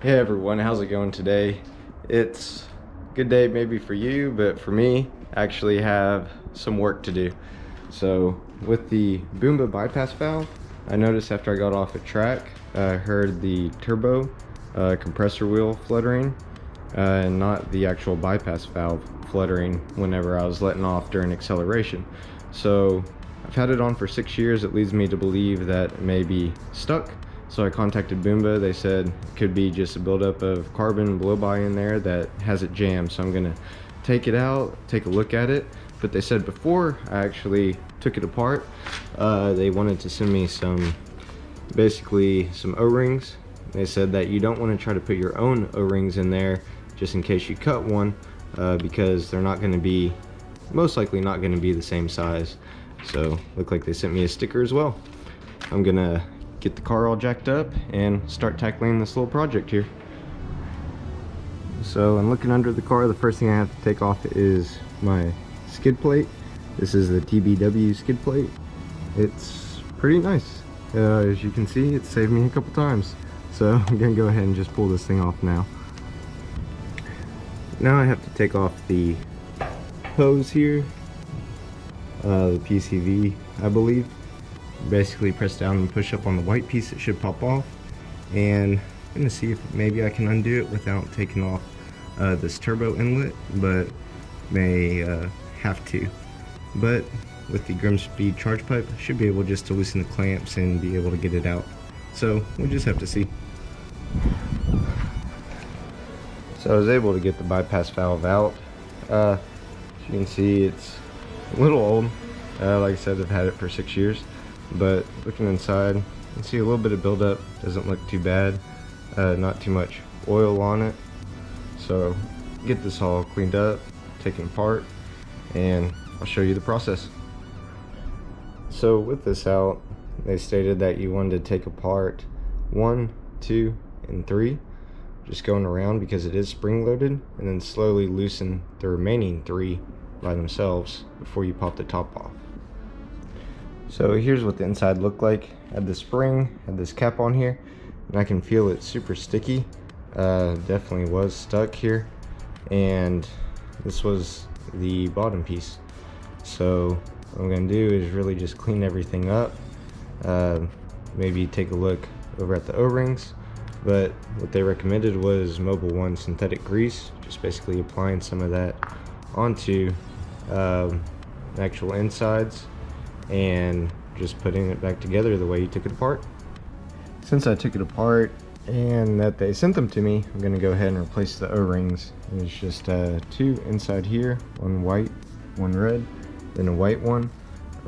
Hey everyone, how's it going today? It's a good day maybe for you, but for me, I actually have some work to do. So with the Boomba bypass valve, I noticed after I got off at track, I heard the turbo compressor wheel fluttering and not the actual bypass valve fluttering whenever I was letting off during acceleration. So I've had it on for 6 years. It leads me to believe that it may be stuck. So I contacted Boomba. They said it could be just a buildup of carbon blow-by in there that has it jammed. So I'm gonna take it out, take a look at it. But they said before I actually took it apart, they wanted to send me basically some O-rings. They said that you don't want to try to put your own O-rings in there just in case you cut one, because they're not going to be, most likely not going to be the same size. So looked like they sent me a sticker as well. I'm gonna get the car all jacked up and start tackling this little project here. So I'm looking under the car. The first thing I have to take off is my skid plate. This is the TBW skid plate. It's pretty nice. As you can see, it saved me a couple times. So I'm gonna go ahead and just pull this thing off now. Now I have to take off the hose here, the PCV, I believe. Basically press down and push up on the white piece, it should pop off. And I'm gonna see if maybe I can undo it without taking off this turbo inlet, but may have to. But with the Grimsby charge pipe, I should be able just to loosen the clamps and be able to get it out. So we'll just have to see. So I was able to get the bypass valve out. As you can see, it's a little old. Like I said, I've had it for 6 years. But looking inside, you can see a little bit of buildup. Doesn't look too bad. Not too much oil on it. So get this all cleaned up, taken apart, and I'll show you the process. So with this out, they stated that you wanted to take apart 1, 2, and 3, just going around because it is spring loaded, and then slowly loosen the remaining 3 by themselves before you pop the top off. So here's what the inside looked like. Had the spring, had this cap on here, and I can feel it super sticky. Definitely was stuck here, and this was the bottom piece. So what I'm gonna do is really just clean everything up. Maybe take a look over at the O-rings, but what they recommended was Mobil 1 synthetic grease, just basically applying some of that onto the actual insides and just putting it back together the way you took it apart. Since I took it apart and that they sent them to me, I'm gonna go ahead and replace the O-rings. There's just 2 inside here, 1 white, 1 red, then a white one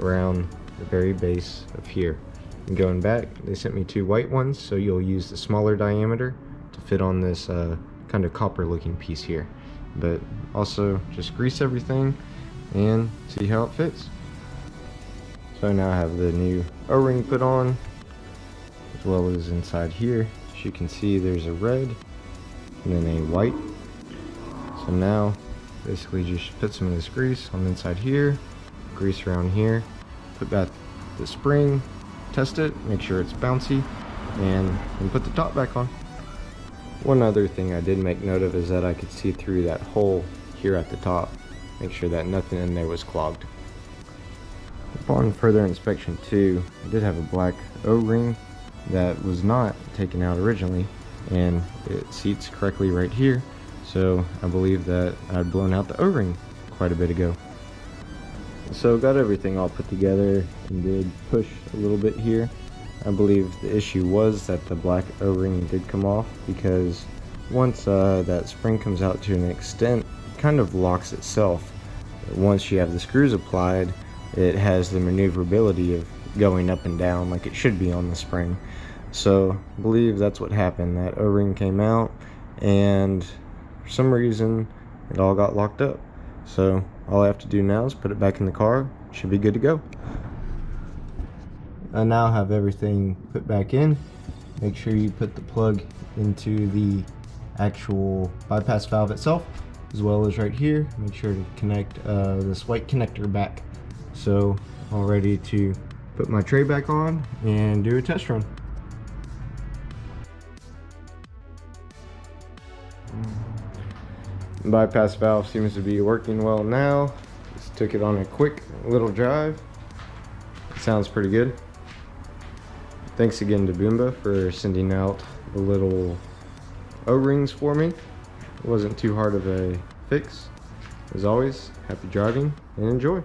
around the very base of here. And going back, they sent me 2 white ones, so you'll use the smaller diameter to fit on this kind of copper looking piece here. But also just grease everything and see how it fits. So now I have the new O-ring put on, as well as inside here. As you can see, there's a red and then a white. So now basically just put some of this grease on the inside here, grease around here, put back the spring, test it, make sure it's bouncy, and then put the top back on. One other thing I did make note of is that I could see through that hole here at the top, make sure that nothing in there was clogged. Upon further inspection too, I did have a black O-ring that was not taken out originally, and it seats correctly right here, so I believe that I'd blown out the O-ring quite a bit ago. So got everything all put together and did push a little bit here. I believe the issue was that the black O-ring did come off, because once that spring comes out to an extent, it kind of locks itself. Once you have the screws applied, it has the maneuverability of going up and down like it should be on the spring. So I believe that's what happened. That O-ring came out, and for some reason it all got locked up. So all I have to do now is put it back in the car. Should be good to go. I now have everything put back in. Make sure you put the plug into the actual bypass valve itself, as well as right here. Make sure to connect this white connector back. So all ready to put my tray back on and do a test run. The bypass valve seems to be working well now. Just took it on a quick little drive. It sounds pretty good. Thanks again to Boomba for sending out the little O-rings for me. It wasn't too hard of a fix. As always, happy driving and enjoy.